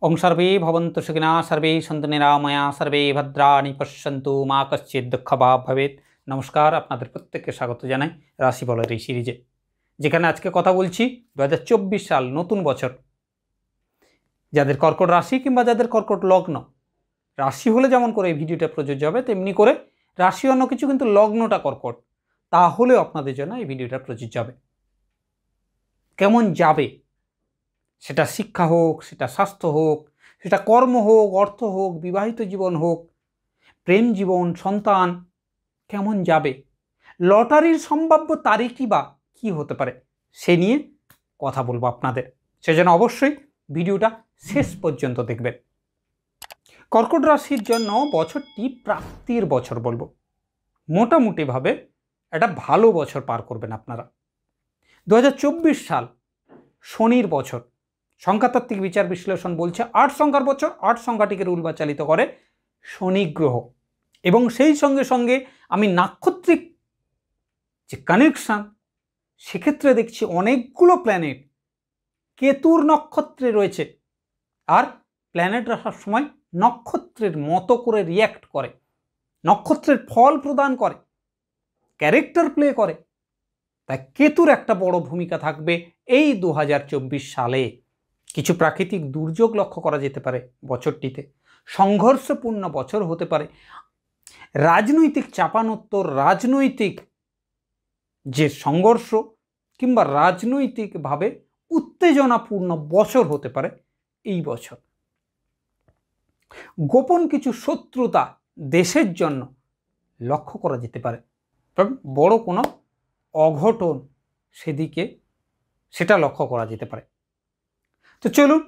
ওং সর্বে ভবন্তু সুখিনা সর্বে সন্তু নিরাময়া সর্বে ভদ্রাণি পশ্যন্তু মা কশ্চিৎ দুঃখভাগ ভবেৎ। নমস্কার, আপনাদের প্রত্যেককে স্বাগত জানাই রাশিফলের এই সিরিজে, যেখানে আজকে কথা বলছি 2024 সাল, নতুন বছর। যাদের কর্কট রাশি কিংবা যাদের কর্কট লগ্ন, রাশি হলে যেমন করে এই ভিডিওটা প্রযোজ্য হবে, তেমনি করে রাশি অন্য কিছু কিন্তু লগ্নটা কর্কট, তাহলেও আপনাদের জন্য এই ভিডিওটা প্রযোজ্য হবে। কেমন যাবে, সেটা শিক্ষা হোক, সেটা স্বাস্থ্য হোক, সেটা কর্ম হোক, অর্থ হোক, বিবাহিত জীবন হোক, প্রেম জীবন, সন্তান, কেমন যাবে, লটারির সম্ভাব্য তারিখই বা কী হতে পারে, সে নিয়ে কথা বলবো আপনাদের। সেজন্য অবশ্যই ভিডিওটা শেষ পর্যন্ত দেখবেন। কর্কট রাশির জন্য বছরটি প্রাপ্তির বছর বলবো। মোটামুটিভাবে একটা ভালো বছর পার করবেন আপনারা। 2024 সাল শনির বছর। সংখ্যাতাত্ত্বিক বিচার বিশ্লেষণ বলছে 8 সংখ্যার বছর। 8 সংখ্যাটিকে রুল বা চালিত করে শনি গ্রহ, এবং সেই সঙ্গে সঙ্গে আমি নাক্ষত্রিক যে কানেকশান, সেক্ষেত্রে দেখছি অনেকগুলো প্ল্যানেট কেতুর নক্ষত্রে রয়েছে। আর প্ল্যানেটরা সবসময় নক্ষত্রের মতো করে রিয়্যাক্ট করে, নক্ষত্রের ফল প্রদান করে, ক্যারেক্টার প্লে করে। তাই কেতুর একটা বড় ভূমিকা থাকবে এই 2024 সালে। কিছু প্রাকৃতিক দুর্যোগ লক্ষ্য করা যেতে পারে বছরটিতে। সংঘর্ষপূর্ণ বছর হতে পারে। রাজনৈতিক চাপানোত্তর, রাজনৈতিক যে সংঘর্ষ কিংবা রাজনৈতিকভাবে উত্তেজনাপূর্ণ বছর হতে পারে এই বছর। গোপন কিছু শত্রুতা দেশের জন্য লক্ষ্য করা যেতে পারে। বড় কোনো অঘটন সেদিকে সেটা লক্ষ্য করা যেতে পারে। তো চলুন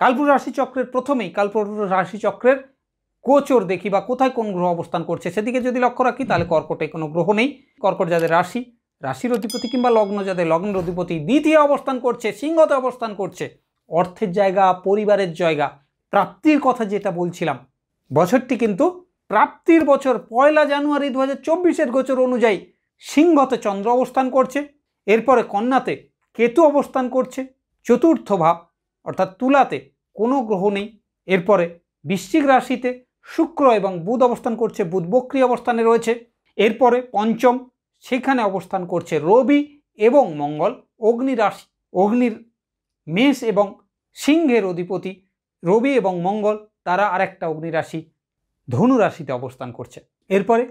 কালপুরুষ রাশিচক্রের প্রথমেই কালপুরুষ রাশিচক্রের গোচর দেখি, বা কোথায় কোন গ্রহ অবস্থান করছে সেদিকে যদি লক্ষ্য রাখি, তাহলে কর্কটে কোনো গ্রহ নেই। কর্কট যাদের রাশি, রাশির অধিপতি কিংবা লগ্ন যাদের লগ্নের অধিপতি দ্বিতীয় অবস্থান করছে, সিংহতে অবস্থান করছে। অর্থের জায়গা, পরিবারের জায়গা, প্রাপ্তির কথা যেটা বলছিলাম, বছরটি কিন্তু প্রাপ্তির বছর। 1 জানুয়ারি 2024 গোচর অনুযায়ী সিংহতে চন্দ্র অবস্থান করছে, এরপরে কন্যাতে কেতু অবস্থান করছে, চতুর্থ ভাব অর্থাৎ তুলাতে কোনো গ্রহ নেই। এরপরে বৃশ্চিক রাশিতে শুক্র এবং বুধ অবস্থান করছে, বুধ বক্রী অবস্থানে রয়েছে। এরপরে পঞ্চম, সেখানে অবস্থান করছে রবি এবং মঙ্গল। অগ্নি রাশি, অগ্নির মেষ এবং সিংহের অধিপতি রবি এবং মঙ্গল, তারা আরেকটা অগ্নি রাশি ধনু রাশিতে অবস্থান করছে। এরপরে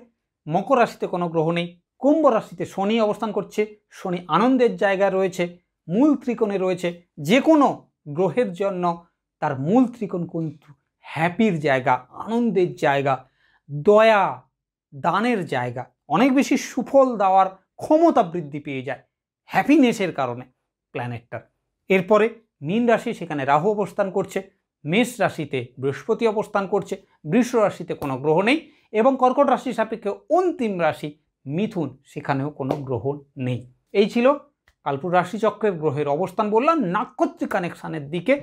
মকর রাশিতে কোনো গ্রহ নেই। কুম্ভ রাশিতে শনি অবস্থান করছে, শনি আনন্দের জায়গায় রয়েছে, মূল ত্রিকোণে রয়েছে। যে কোনো গ্রহের জন্য তার মূল ত্রিকোণ কিন্তু হ্যাপির জায়গা, আনন্দের জায়গা, দয়া দানের জায়গা, অনেক বেশি সুফল দেওয়ার ক্ষমতা বৃদ্ধি পেয়ে যায় হ্যাপিনেসের কারণে প্ল্যানেটটার। এরপরে মীন রাশি, সেখানে রাহু অবস্থান করছে। মেষ রাশিতে বৃহস্পতি অবস্থান করছে, বৃষ রাশিতে কোনো গ্রহ নেই, এবং কর্কট রাশির সাপেক্ষে অন্তিম রাশি মিথুন, সেখানেও কোনো গ্রহ নেই। এই ছিল কালপুরুষ রাশিচক্রের গ্রহের অবস্থান। বললাম নাক্ষত্রিক কানেকশানের দিকে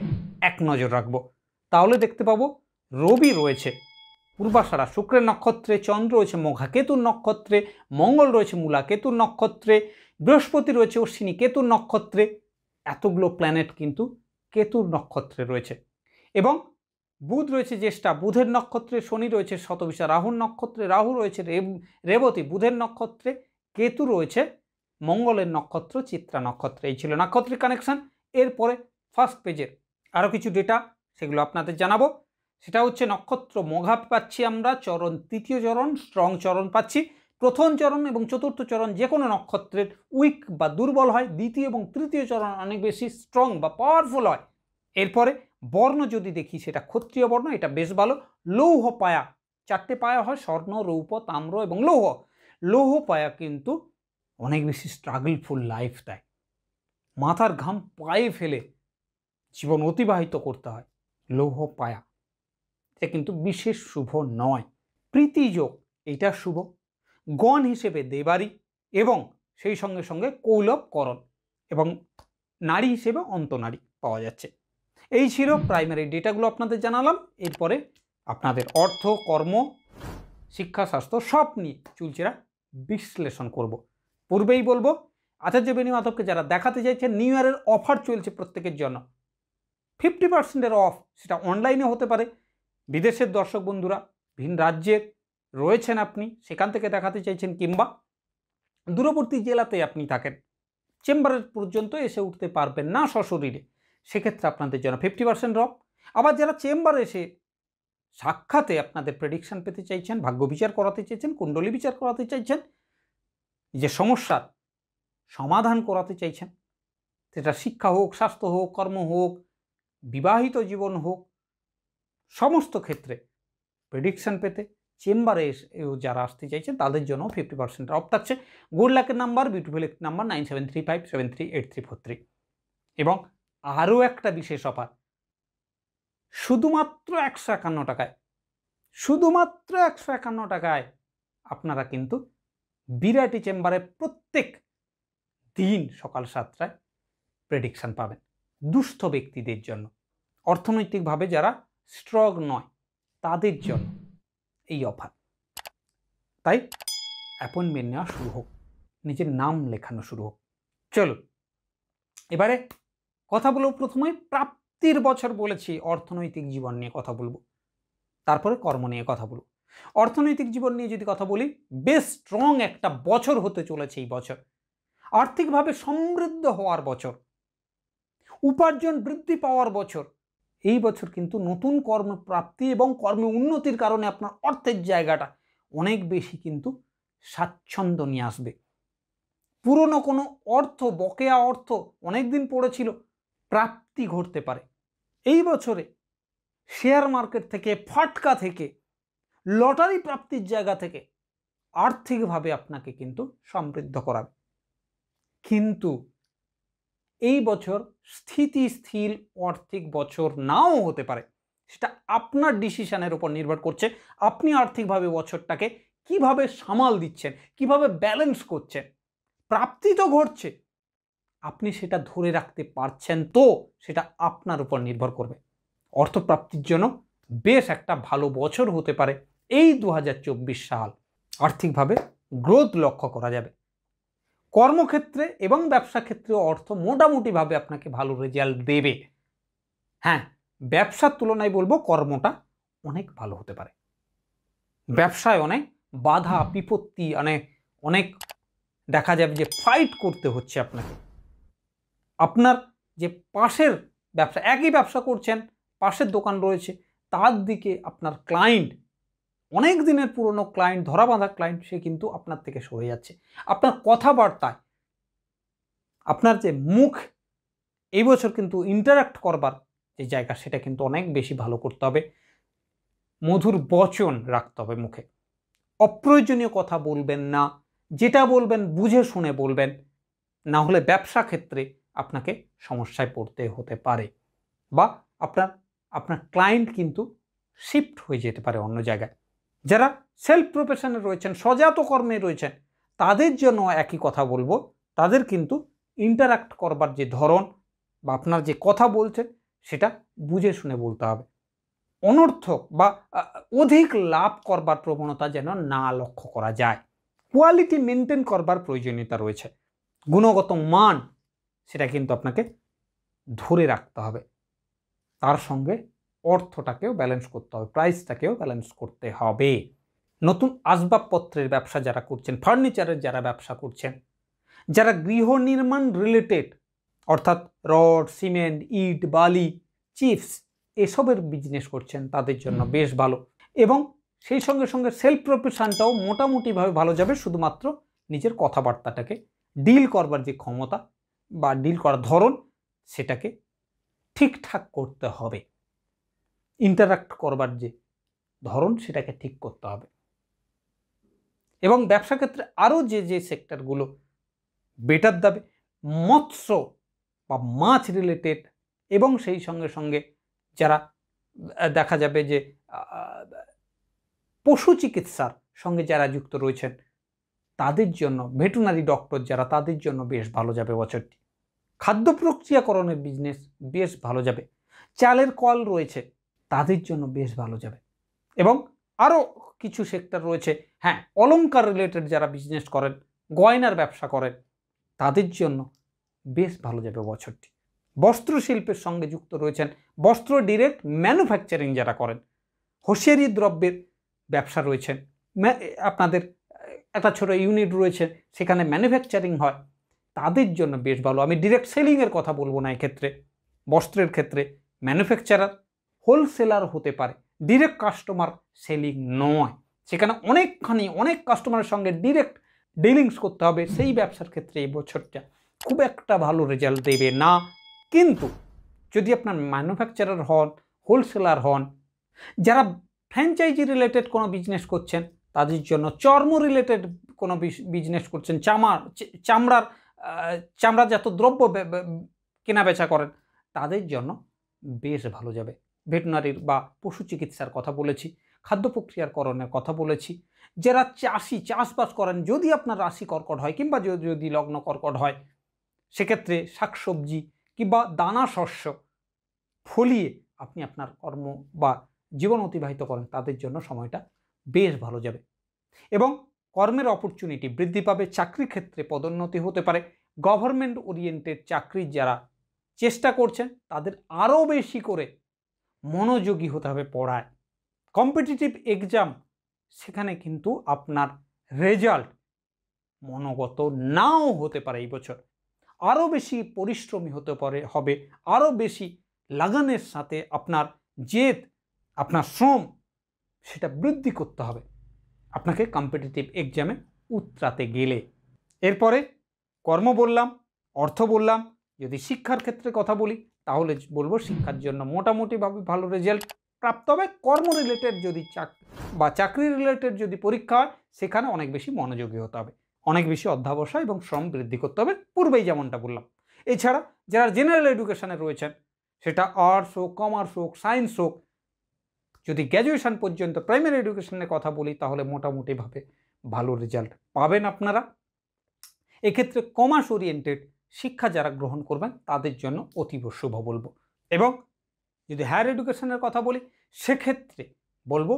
এক নজর রাখবো, তাহলে দেখতে পাবো রবি রয়েছে পূর্বাষাঢ়া শুক্রের নক্ষত্রে, চন্দ্র রয়েছে মঘা কেতুর নক্ষত্রে, মঙ্গল রয়েছে মূলা কেতুর নক্ষত্রে, বৃহস্পতি রয়েছে অশ্বিনী কেতুর নক্ষত্রে। এতগুলো প্ল্যানেট কিন্তু কেতুর নক্ষত্রে রয়েছে, এবং বুধ রয়েছে জ্যেষ্ঠা বুধের নক্ষত্রে, শনি রয়েছে শতবিশা রাহুর নক্ষত্রে, রাহু রয়েছে রেবতী বুধের নক্ষত্রে, কেতু রয়েছে মঙ্গলের নক্ষত্র চিত্রা নক্ষত্রে। এই ছিল নাক্ষত্রিক কানেকশন। এরপরে ফার্স্ট পেজের আরও কিছু ডেটা, সেগুলো আপনাদের জানাবো। সেটা হচ্ছে নক্ষত্র মঘা পাচ্ছি আমরা, চরণ তৃতীয় চরণ, স্ট্রং চরণ পাচ্ছি। প্রথম চরণ এবং চতুর্থ চরণ যে কোনো নক্ষত্রের উইক বা দুর্বল হয়, দ্বিতীয় এবং তৃতীয় চরণ অনেক বেশি স্ট্রং বা পাওয়ারফুল হয়। এরপরে বর্ণ যদি দেখি, সেটা ক্ষত্রিয় বর্ণ, এটা বেশ ভালো। লৌহ পায়া, 4টে পায়া হয়, স্বর্ণ, রৌপ্য, তাম্র এবং লৌহ। লৌহ পায়া কিন্তু অনেক বেশি স্ট্রাগলফুল লাইফ দেয়, মাথার ঘাম পায়ে ফেলে জীবন অতিবাহিত করতে হয়। লৌহ পায়া এটা কিন্তু বিশেষ শুভ নয়। প্রীতিযোগ এটা শুভ, গণ হিসেবে দেবারি, এবং সেই সঙ্গে সঙ্গে কৌলভকরণ, এবং নারী হিসেবে অন্তনারী পাওয়া যাচ্ছে। এই ছিল প্রাইমারি ডেটাগুলো আপনাদের জানালাম। এরপরে আপনাদের অর্থ, কর্ম, শিক্ষা, স্বাস্থ্য সব নিয়ে চুলচেরা বিশ্লেষণ করব। পূর্বেই বলবো, আচার্য বেণী মাধবকে যারা দেখাতে চাইছেন, নিউ ইয়ারের অফার চলছে প্রত্যেকের জন্য। 50% অফ, সেটা অনলাইনে হতে পারে, বিদেশের দর্শক বন্ধুরা, ভিন রাজ্যের রয়েছেন আপনি, সেখান থেকে দেখাতে চাইছেন, কিংবা দূরবর্তী জেলাতে আপনি থাকেন, চেম্বারের পর্যন্ত এসে উঠতে পারবেন না সশরীরে, সেক্ষেত্রে আপনাদের জন্য 50% অফ। আবার যারা চেম্বারে এসে সাক্ষাতে আপনাদের প্রেডিকশন পেতে চাইছেন, ভাগ্য বিচার করাতে চাইছেন, কুণ্ডলী বিচার করাতে চাইছেন, যে সমস্যার সমাধান করাতে চাইছেন, সেটা শিক্ষা হোক, স্বাস্থ্য হোক, কর্ম হোক, বিবাহিত জীবন হোক, সমস্ত ক্ষেত্রে প্রেডিকশন পেতে চেম্বারে এসেও যারা আসতে চাইছেন তাদের জন্য 50% অফ থাকছে। গুড লাকের নাম্বার, বিউটিফুল নাম্বার 9735738343। এবং আরও একটা বিশেষ অফার, শুধুমাত্র 151 টাকায়, শুধুমাত্র 151 টাকায় আপনারা কিন্তু বিরাটি চেম্বারে প্রত্যেক দিন সকাল 7টায় প্রেডিকশন পাবেন। দুস্থ ব্যক্তিদের জন্য, অর্থনৈতিকভাবে যারা স্ট্রং নয় তাদের জন্য এই অফার। তাই অ্যাপয়েন্টমেন্ট নেওয়া শুরু হোক, নিজের নাম লেখানো শুরু হোক। চলুন এবারে কথা বলবো, প্রথমে প্রাপ্তির বছর বলেছি, অর্থনৈতিক জীবন নিয়ে কথা বলবো, তারপরে কর্ম নিয়ে কথা বলবো। অর্থনৈতিক জীবন নিয়ে যদি কথা বলি, বেশ স্ট্রং একটা বছর হতে চলেছে এই বছর, আর্থিকভাবে সমৃদ্ধ হওয়ার বছর, উপার্জন বৃদ্ধি পাওয়ার বছর। এই বছর কিন্তু নতুন কর্মপ্রাপ্তি এবং কর্মে উন্নতির কারণে আপনার অর্থের জায়গাটা অনেক বেশি কিন্তু স্বাচ্ছন্দ্য নিয়ে আসবে। পুরনো কোনো অর্থ, বকেয়া অর্থ অনেকদিন পড়েছিল, প্রাপ্তি ঘটতে পারে এই বছরে। শেয়ার মার্কেট থেকে, ফাটকা থেকে, লটারি প্রাপ্তির জায়গা থেকে আর্থিকভাবে আপনাকে কিন্তু সমৃদ্ধ করাবে। কিন্তু এই বছর স্থিতিশীল আর্থিক বছর নাও হতে পারে, সেটা আপনার ডিসিশনের উপর নির্ভর করছে। আপনি আর্থিকভাবে বছরটাকে কিভাবে সামাল দিচ্ছেন, কিভাবে ব্যালেন্স করছেন। প্রাপ্তি তো ঘটছে, আপনি সেটা ধরে রাখতে পারছেন তো, সেটা আপনার উপর নির্ভর করবে। অর্থপ্রাপ্তির জন্য বেশ একটা ভালো বছর হতে পারে এই 2024 সাল। আর্থিকভাবে গ্রোথ লক্ষ্য করা যাবে। কর্মক্ষেত্রে এবং ব্যবসা ক্ষেত্রে অর্থ মোটামুটিভাবে আপনাকে ভালো রেজাল্ট দেবে। হ্যাঁ, ব্যবসার তুলনায় বলবো কর্মটা অনেক ভালো হতে পারে। ব্যবসায় অনেক বাধা বিপত্তি, অনেক দেখা যাবে যে ফাইট করতে হচ্ছে আপনাকে। আপনার যে পাশের ব্যবসা, একই ব্যবসা করছেন, পাশের দোকান রয়েছে, তার দিকে আপনার ক্লায়েন্ট, অনেক দিনের পুরনো ক্লায়েন্ট, ধরা বাঁধা ক্লায়েন্ট, সে কিন্তু আপনার থেকে সরে যাচ্ছে। আপনার কথাবার্তায়, আপনার যে মুখ, এই বছর কিন্তু ইন্টারাক্ট করবার যে জায়গা, সেটা কিন্তু অনেক বেশি ভালো করতে হবে। মধুর বচন রাখতে হবে মুখে, অপ্রয়োজনীয় কথা বলবেন না, যেটা বলবেন বুঝে শুনে বলবেন, না হলে ব্যবসা ক্ষেত্রে আপনাকে সমস্যায় পড়তে হতে পারে, বা আপনার ক্লায়েন্ট কিন্তু শিফট হয়ে যেতে পারে অন্য জায়গায়। যারা সেলফ প্রফেশনে রয়েছেন, সজাত কর্মে রয়েছেন, তাদের জন্য একই কথা বলবো, তাদের কিন্তু ইন্টারাক্ট করবার যে ধরন বা আপনার যে কথা বলছেন, সেটা বুঝে শুনে বলতে হবে। অনর্থক বা অধিক লাভ করবার প্রবণতা যেন না লক্ষ্য করা যায়। কোয়ালিটি মেনটেন করবার প্রয়োজনীয়তা রয়েছে। গুণগত মান, সেটা কিন্তু আপনাকে ধরে রাখতে হবে। তার সঙ্গে অর্থটাকেও ব্যালেন্স করতে হবে, প্রাইসটাকেও ব্যালেন্স করতে হবে। নতুন আসবাবপত্রের ব্যবসা যারা করছেন, ফার্নিচারের যারা ব্যবসা করছেন, যারা গৃহ নির্মাণ রিলেটেড, অর্থাৎ রড, সিমেন্ট, ইট, বালি, চিপস, এসবের বিজনেস করছেন, তাদের জন্য বেশ ভালো। এবং সেই সঙ্গে সঙ্গে সেলফ প্রফেশনটাও মোটামুটিভাবে ভালো যাবে। শুধুমাত্র নিজের কথাবার্তাটাকে, ডিল করবার যে ক্ষমতা বা ডিল করার ধরন, সেটাকে ঠিকঠাক করতে হবে। ইন্টারাক্ট করবার যে ধরন, সেটাকে ঠিক করতে হবে। এবং ব্যবসা ক্ষেত্রে আরও যে সেক্টরগুলো বেটার দাবে, মৎস্য বা মাছ রিলেটেড, এবং সেই সঙ্গে সঙ্গে যারা দেখা যাবে যে পশু চিকিৎসার সঙ্গে যারা যুক্ত রয়েছেন, তাদের জন্য, ভেটেরিনারি ডক্টর যারা, তাদের জন্য বেশ ভালো যাবে বছরটি। খাদ্য প্রক্রিয়াকরণের বিজনেস বেশ ভালো যাবে। চালের কল রয়েছে, তাদের জন্য বেশ ভালো যাবে। এবং আরও কিছু সেক্টর রয়েছে, হ্যাঁ, অলংকার রিলেটেড যারা বিজনেস করেন, গয়নার ব্যবসা করেন, তাদের জন্য বেশ ভালো যাবে বছরটি। বস্ত্র শিল্পের সঙ্গে যুক্ত রয়েছেন, বস্ত্র ডিরেক্ট ম্যানুফ্যাকচারিং যারা করেন, হোসিয়ারি দ্রব্যের ব্যবসা রয়েছেন, আপনাদের একটা ছোট ইউনিট রয়েছে সেখানে ম্যানুফ্যাকচারিং হয়, তাদের জন্য বেশ ভালো। আমি ডিরেক্ট সেলিংয়ের কথা বলবো না এক্ষেত্রে। বস্ত্রের ক্ষেত্রে ম্যানুফ্যাকচারার, হোলসেলার হতে পারে, ডিরেক্ট কাস্টমার সেলিং নয়, সেখানে অনেক কাস্টমারের সঙ্গে ডিরেক্ট ডিলিংস করতে হবে, সেই ব্যবসার ক্ষেত্রে এই বছরটা খুব একটা ভালো রেজাল্ট দেবে না। কিন্তু যদি আপনার ম্যানুফ্যাকচারার হন, হোলসেলার হন, যারা ফ্র্যাঞ্চাইজি রিলেটেড কোনো বিজনেস করছেন তাদের জন্য, চর্ম রিলেটেড কোনো বিজনেস করছেন, চামড়াজাত দ্রব্য কেনা বেচা করেন, তাদের জন্য বেশ ভালো যাবে। ভেটেরিনারির বা পশু চিকিৎসার কথা বলেছি, খাদ্য প্রক্রিয়াকরণের কথা বলেছি। যারা চাষবাস করেন, যদি আপনার রাশি কর্কট হয় কিংবা যদি লগ্ন কর্কট হয়, সেক্ষেত্রে শাকসবজি কিংবা দানা শস্য ফলিয়ে আপনি আপনার কর্ম বা জীবন অতিবাহিত করেন, তাদের জন্য সময়টা বেশ ভালো যাবে এবং কর্মের অপরচুনিটি বৃদ্ধি পাবে। চাকরি ক্ষেত্রে পদোন্নতি হতে পারে। গভর্নমেন্ট ওরিয়েন্টেড চাকরির যারা চেষ্টা করছেন তাদের আরও বেশি করে মনোযোগী হতে হবে পড়ায়। কম্পিটিটিভ এক্সাম, সেখানে কিন্তু আপনার রেজাল্ট মনোগত নাও হতে পারে এই বছর। আরও বেশি পরিশ্রমী হবে, আরও বেশি লাগানের সাথে আপনার জেদ, আপনার শ্রম, সেটা বৃদ্ধি করতে হবে আপনাকে কম্পিটিটিভ এক্সামে উতরাতে গেলে। এরপরে কর্ম বললাম, অর্থ বললাম। যদি শিক্ষার ক্ষেত্রে কথা বলি তাহলে বলবো শিক্ষার জন্য মোটামুটিভাবে ভালো রেজাল্ট প্রাপ্ত হবে। কর্ম রিলেটেড যদি চাকরি রিলেটেড যদি পরীক্ষা হয়, সেখানে অনেক বেশি মনোযোগী হতে হবে, অনেক বেশি অধ্যাবসায় এবং শ্রম বৃদ্ধি করতে হবে, পূর্বেই যেমনটা বললাম। এছাড়া যারা জেনারেল এডুকেশনে রয়েছেন, সেটা আর্টস হোক, কমার্স হোক, সায়েন্স হোক, যদি গ্র্যাজুয়েশন পর্যন্ত প্রাইমারি এডুকেশনের কথা বলি তাহলে মোটামুটিভাবে ভালো রেজাল্ট পাবেন আপনারা। এক্ষেত্রে কমার্স ওরিয়েন্টেড শিক্ষা যারা গ্রহণ করবেন তাদের জন্য অতীব শুভ বলবো। এবং যদি হায়ার এডুকেশনের কথা বলি, সেক্ষেত্রে বলবো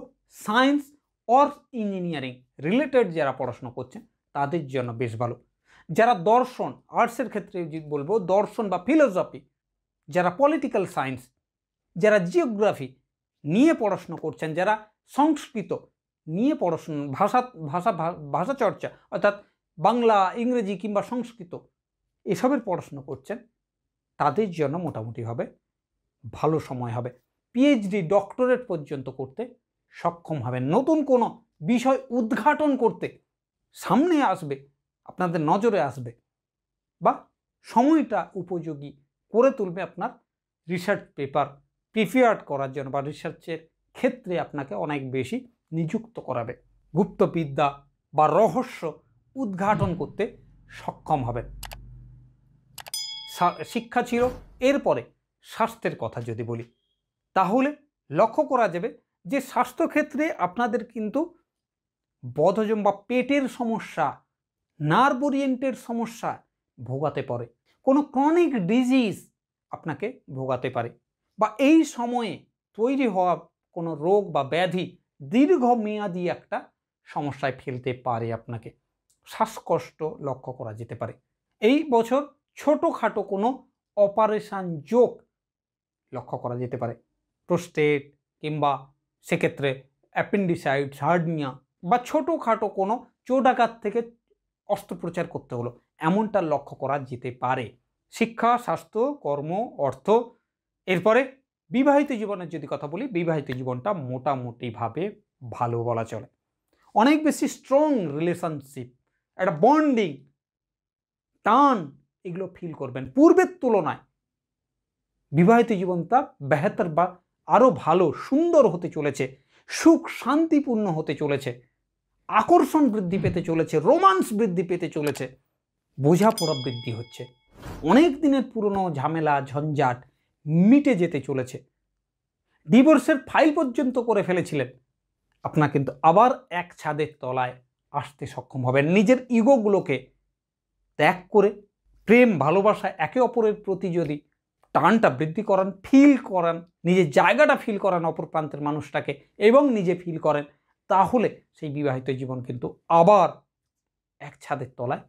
সায়েন্স অর ইঞ্জিনিয়ারিং রিলেটেড যারা পড়াশোনা করছেন তাদের জন্য বেশ ভালো। যারা দর্শন, আর্টসের ক্ষেত্রে বলবো দর্শন বা ফিলোসফি, যারা পলিটিক্যাল সায়েন্স, যারা জিওগ্রাফি নিয়ে পড়াশোনা করছেন, যারা সংস্কৃত নিয়ে পড়াশোনা, ভাষা চর্চা অর্থাৎ বাংলা, ইংরেজি কিংবা সংস্কৃত এসবের পড়াশোনা করছেন, তাদের জন্য মোটামুটিভাবে ভালো সময় হবে। পিএইচডি, ডক্টরেট পর্যন্ত করতে সক্ষম হবেন। নতুন কোনো বিষয় উদ্ঘাটন করতে সামনে আসবে, আপনাদের নজরে আসবে, বা সময়টা উপযোগী করে তুলবে আপনার রিসার্চ পেপার প্রিপেয়ার করার জন্য, বা রিসার্চের ক্ষেত্রে আপনাকে অনেক বেশি নিযুক্ত করাবে। গুপ্তবিদ্যা বা রহস্য উদ্ঘাটন করতে সক্ষম হবেন। শিক্ষা ছিল। এরপরে স্বাস্থ্যের কথা যদি বলি তাহলে লক্ষ্য করা যাবে যে স্বাস্থ্যক্ষেত্রে আপনাদের কিন্তু বদহজম বা পেটের সমস্যা, নার্ভ ওরিয়েন্টেড সমস্যা ভোগাতে পারে, কোনো ক্রনিক ডিজিজ আপনাকে ভোগাতে পারে, বা এই সময়ে তৈরি হওয়া কোনো রোগ বা ব্যাধি দীর্ঘমেয়াদী একটা সমস্যায় ফেলতে পারে আপনাকে। শ্বাসকষ্ট লক্ষ্য করা যেতে পারে। এই বছর ছোটোখাটো কোনো অপারেশন যোগ লক্ষ্য করা যেতে পারে। প্রোস্টেট কিংবা সেক্ষেত্রে অ্যাপেন্ডিসাইটিস, হার্নিয়া বা ছোটোখাটো কোনো চোটাঘাত থেকে অস্ত্রোপচার করতে হলো, এমনটা লক্ষ্য করা যেতে পারে। শিক্ষা, স্বাস্থ্য, কর্ম, অর্থ। এরপরে বিবাহিত জীবনের যদি কথা বলি, বিবাহিত জীবনটা মোটামুটিভাবে ভালো বলা চলে। অনেক বেশি স্ট্রং রিলেশনশিপ, একটা বন্ডিং, টান, এগুলো ফিল করবেন। পূর্বের তুলনায় বিবাহিত জীবনটা বেহতর বা আরও ভালো, সুন্দর হতে চলেছে, সুখ শান্তিপূর্ণ হতে চলেছে, আকর্ষণ বৃদ্ধি পেতে চলেছে, রোমান্স বৃদ্ধি পেতে চলেছে, বোঝাপড়া বৃদ্ধি হচ্ছে, অনেক দিনের পুরনো ঝামেলা ঝঞ্ঝাট মিটে যেতে চলেছে। ডিভোর্সের ফাইল পর্যন্ত করে ফেলেছিলেন, আপনার কিন্তু আবার এক ছাদের তলায় আসতে সক্ষম হবেন। নিজের ইগোগুলোকে ত্যাগ করে প্রেম, ভালোবাসা, একে অপরের প্রতি যদি টানটা বৃদ্ধি করান, ফিল করান, নিজের জায়গাটা ফিল করান অপর প্রান্তের মানুষটাকে, এবং নিজে ফিল করেন, তাহলে সেই বিবাহিত জীবন কিন্তু আবার এক ছাদের তলায়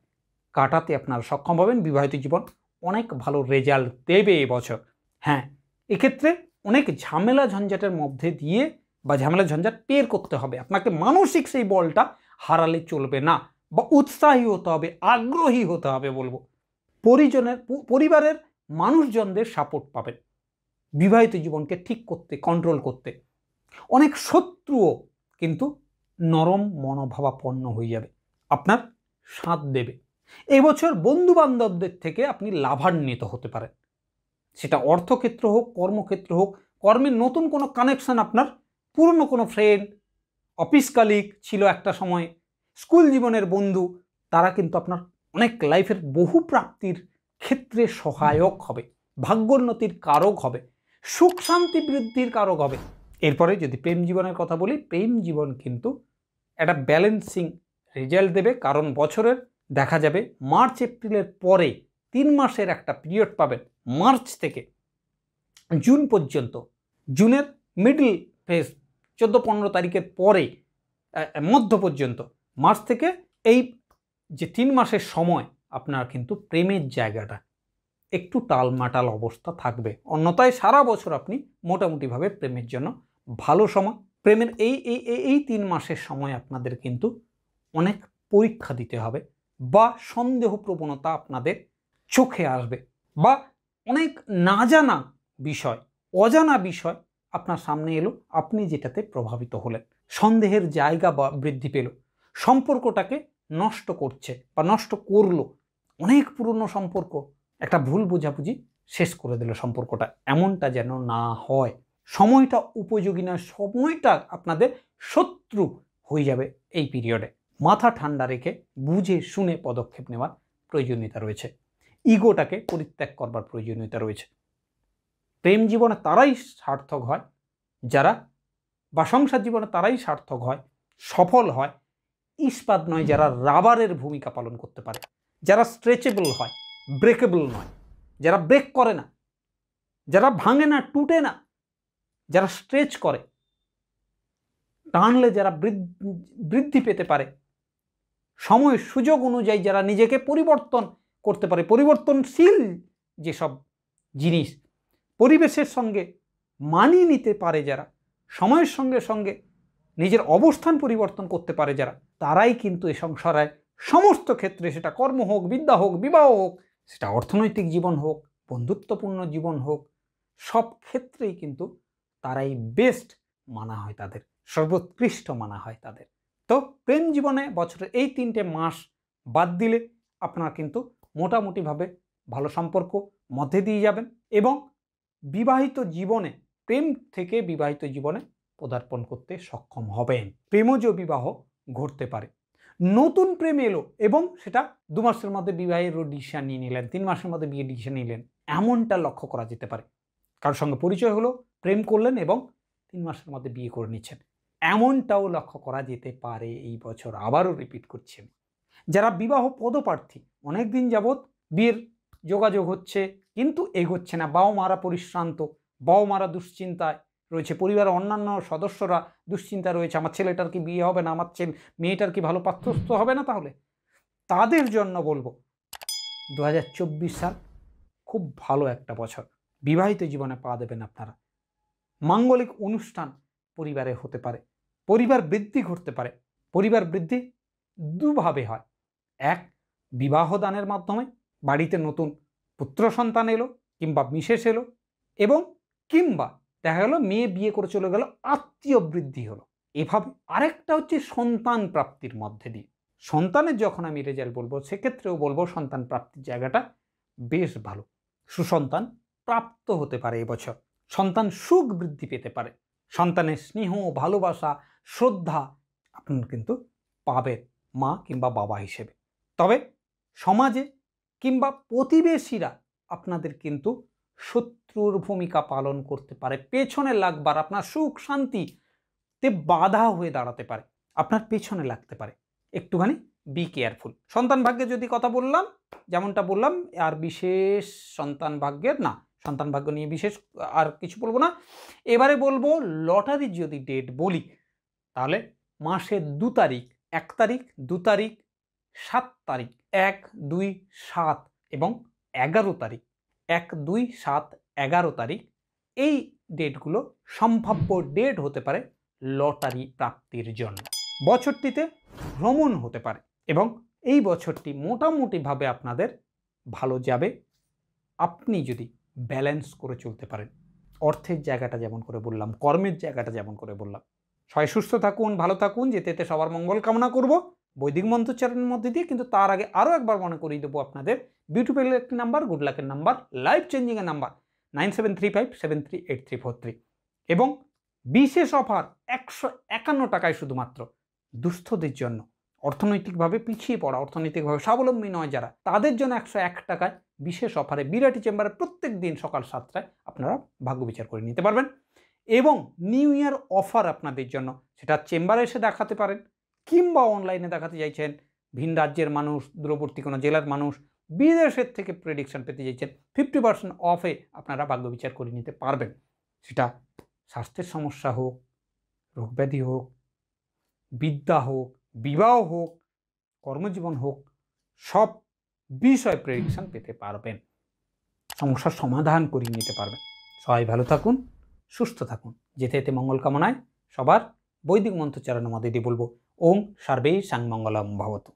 কাটাতে আপনারা সক্ষম হবেন। বিবাহিত জীবন অনেক ভালো রেজাল্ট দেবে এবছর। হ্যাঁ, এক্ষেত্রে অনেক ঝামেলা ঝঞ্ঝাটের মধ্যে দিয়ে বা ঝামেলা ঝঞ্ঝাট পের করতে হবে, আপনাকে মানসিক সেই বলটা হারালে চলবে না, বা উৎসাহী হতে হবে, আগ্রহী হতে হবে বলবো। পরিবারের মানুষজনদের সাপোর্ট পাবেন বিবাহিত জীবনকে ঠিক করতে, কন্ট্রোল করতে। অনেক শত্রুও কিন্তু নরম মনোভাবাপন্ন হয়ে যাবে, আপনার সাথ দেবে। এবছর বন্ধু বান্ধবদের থেকে আপনি লাভান্বিত হতে পারেন, সেটা অর্থক্ষেত্র হোক, কর্মক্ষেত্র হোক। কর্মের নতুন কোনো কানেকশন, আপনার পুরনো কোনো ফ্রেন্ড, অফিস কালিগ ছিল একটা সময়, স্কুল জীবনের বন্ধু, তারা কিন্তু আপনার অনেক লাইফের বহু প্রাপ্তির ক্ষেত্রে সহায়ক হবে, ভাগ্যোন্নতির কারক হবে, সুখ শান্তি বৃদ্ধির কারক হবে। এরপরে যদি প্রেম জীবনের কথা বলি, প্রেম জীবন কিন্তু একটা ব্যালেন্সিং রেজাল্ট দেবে, কারণ বছরের দেখা যাবে মার্চ এপ্রিলের পরে 3 মাসের একটা পিরিয়ড পাবেন, মার্চ থেকে জুন পর্যন্ত, জুনের মিডল ফেজ 14-15 তারিখের পরে মধ্য পর্যন্ত, মার্চ থেকে এই যে 3 মাসের সময় আপনার কিন্তু প্রেমের জায়গাটা একটু টালমাটাল অবস্থা থাকবে, অন্যথায় সারা বছর আপনি মোটামুটিভাবে প্রেমের জন্য ভালো সময়। প্রেমের এই 3 মাসের সময় আপনাদের কিন্তু অনেক পরীক্ষা দিতে হবে, বা সন্দেহ প্রবণতা আপনাদের চোখে আসবে, বা অনেক না জানা বিষয়, অজানা বিষয় আপনার সামনে এলো, আপনি যেটাতে প্রভাবিত হলেন, সন্দেহের জায়গা বা বৃদ্ধি পেল, সম্পর্কটাকে নষ্ট করছে বা নষ্ট করলো, অনেক পুরনো সম্পর্ক একটা ভুল বোঝাবুঝি শেষ করে দিল সম্পর্কটা, এমনটা যেন না হয়। সময়টা উপযোগী না, সময়টা আপনাদের শত্রু হয়ে যাবে এই পিরিয়ডে। মাথা ঠান্ডা রেখে বুঝে শুনে পদক্ষেপ নেওয়ার প্রয়োজনীয়তা রয়েছে, ইগোটাকে পরিত্যাগ করবার প্রয়োজনীয়তা রয়েছে। প্রেম জীবনে তারাই সার্থক হয় যারা, বা সংসার জীবনে তারাই সার্থক হয়, সফল হয়, ইস্পাত নয়, যারা রাবারের ভূমিকা পালন করতে পারে, যারা স্ট্রেচেবল হয়, ব্রেকেবল নয়, যারা ব্রেক করে না, যারা ভাঙে না, টুটে না, যারা স্ট্রেচ করে, টানলে যারা বৃদ্ধি পেতে পারে, সময় সুযোগ অনুযায়ী যারা নিজেকে পরিবর্তন করতে পারে, পরিবর্তনশীল যেসব জিনিস, পরিবেশের সঙ্গে মানিয়ে নিতে পারে যারা, সময়ের সঙ্গে সঙ্গে নিজের অবস্থান পরিবর্তন করতে পারে যারা, তারাই কিন্তু এই সংসারের সমস্ত ক্ষেত্রে, সেটা কর্ম হোক, বিদ্যা হোক, বিবাহ হোক, সেটা অর্থনৈতিক জীবন হোক, বন্ধুত্বপূর্ণ জীবন হোক, সব ক্ষেত্রেই কিন্তু তারাই বেস্ট মানা হয়, তাদের সর্বোৎকৃষ্ট মানা হয় তাদের। তো প্রেম জীবনে বছরের এই 3টে মাস বাদ দিলে আপনারা কিন্তু মোটামুটিভাবে ভালো সম্পর্ক মধ্যে দিয়ে যাবেন, এবং বিবাহিত জীবনে, প্রেম থেকে বিবাহিত জীবনে পদার্পণ করতে সক্ষম হবেন। প্রেমজ বিবাহ ঘটতে পারে, নতুন প্রেম এলো এবং সেটা 2 মাসের মধ্যে বিবাহের ডিসিশন নিয়ে নিলেন, 3 মাসের মধ্যে বিয়ে ডিসিশন নিলেন, এমনটা লক্ষ্য করা যেতে পারে। কারোর সঙ্গে পরিচয় হলো, প্রেম করলেন এবং 3 মাসের মধ্যে বিয়ে করে নিচ্ছেন, এমনটাও লক্ষ্য করা যেতে পারে এই বছর। আবারও রিপিট করছেন, যারা বিবাহ পদপ্রার্থী, অনেকদিন যাবৎ বিয়ের যোগাযোগ হচ্ছে কিন্তু এগোচ্ছে না, বাবা মারা পরিশ্রান্ত, বাবা মারা দুশ্চিন্তায় রয়েছে, পরিবারের অন্যান্য সদস্যরা দুশ্চিন্তা রয়েছে, আমার ছেলেটার কি বিয়ে হবে না, আমার মেয়েটার কি ভালো পাত্রস্থ হবে না, তাহলে তাদের জন্য বলবো 2024 সাল খুব ভালো একটা বছর, বিবাহিত জীবনে পা দেবেন আপনারা। মাঙ্গলিক অনুষ্ঠান পরিবারে হতে পারে, পরিবার বৃদ্ধি ঘটতে পারে। পরিবার বৃদ্ধি দুভাবে হয়, এক, বিবাহ দানের মাধ্যমে, বাড়িতে নতুন পুত্র সন্তান এলো কিংবা মিসেস এলো, এবং কিংবা দেখা গেল মেয়ে বিয়ে করে চলে গেল, আত্মীয় বৃদ্ধি হলো, এভাবে। আরেকটা হচ্ছে সন্তান প্রাপ্তির মধ্যে দিয়ে। সন্তানের যখন আমি রেজাল্ট বলবো, সেক্ষেত্রেও বলবো সন্তান প্রাপ্তির জায়গাটা বেশ ভালো, সুসন্তান প্রাপ্ত হতে পারে এবছর, সন্তান সুখ বৃদ্ধি পেতে পারে, সন্তানের স্নেহ, ভালোবাসা, শ্রদ্ধা আপনার কিন্তু পাবেন মা কিংবা বাবা হিসেবে। তবে সমাজে কিংবা প্রতিবেশীরা আপনাদের কিন্তু শত্রুর ভূমিকা পালন করতে পারে, পেছনে লাগবার, আপনার সুখ শান্তিতে বাধা হয়ে দাঁড়াতে পারে, আপনার পেছনে লাগতে পারে, একটুখানি বি কেয়ারফুল। সন্তান ভাগ্যের যদি কথা বললাম, যেমনটা বললাম, আর বিশেষ সন্তান ভাগ্যের না, সন্তান ভাগ্য নিয়ে বিশেষ আর কিছু বলবো না। এবারে বলবো লটারির যদি ডেট বলি, তাহলে মাসের 2 তারিখ, 1 তারিখ, 2 তারিখ, 7 তারিখ, 1, 2, 7 এবং 11 তারিখ, 1, 2, 7, 11 তারিখ এই ডেটগুলো সম্ভাব্য ডেট হতে পারে লটারি প্রাপ্তির জন্য। বছরটিতে ভ্রমণ হতে পারে এবং এই বছরটি মোটামুটিভাবে আপনাদের ভালো যাবে আপনি যদি ব্যালেন্স করে চলতে পারেন। অর্থের জায়গাটা যেমন করে বললাম, কর্মের জায়গাটা যেমন করে বললাম। সবাই সুস্থ থাকুন, ভালো থাকুন, যেতে সবার মঙ্গল কামনা করব বৈদিক মন্ত্রোচ্চারণের মধ্যে দিয়ে। কিন্তু তার আগে আরও একবার মনে করিয়ে দেবো আপনাদের বিউটিফুল একটি নাম্বার, গুড লাকের নাম্বার, লাইফ চেঞ্জিংয়ের নাম্বার 9735738343 এবং বিশেষ অফার 151 টাকায় শুধুমাত্র দুস্থদের জন্য, অর্থনৈতিকভাবে পিছিয়ে পড়া, অর্থনৈতিকভাবে স্বাবলম্বী নয় যারা, তাদের জন্য 101 টাকায় বিশেষ অফারে বিরাটি চেম্বারে প্রত্যেক দিন সকাল 7টায় আপনারা ভাগ্য বিচার করে নিতে পারবেন। এবং নিউ ইয়ার অফার আপনাদের জন্য, সেটা চেম্বারে এসে দেখাতে পারেন কিংবা অনলাইনে দেখাতে চাইছেন, ভিন রাজ্যের মানুষ, দূরবর্তী কোনো জেলার মানুষ, বিদেশের থেকে প্রেডিকশন পেতে চাইছেন, 50% অফে আপনারা ভাগ্য বিচার করে নিতে পারবেন। সেটা স্বাস্থ্যের সমস্যা হোক, রোগব্যাধি হোক, বিদ্যা হোক, বিবাহ হোক, কর্মজীবন হোক, সব বিষয় প্রেডিকশন পেতে পারবেন, সমস্যার সমাধান করিয়ে নিতে পারবেন। সবাই ভালো থাকুন, সুস্থ থাকুন, যেতে যেতে মঙ্গল কামনায় সবার বৈদিক মন্ত্রোচ্চারণের মধ্যে দিয়ে বলবো ওম সর্বে সাংমঙ্গলম ভবতু।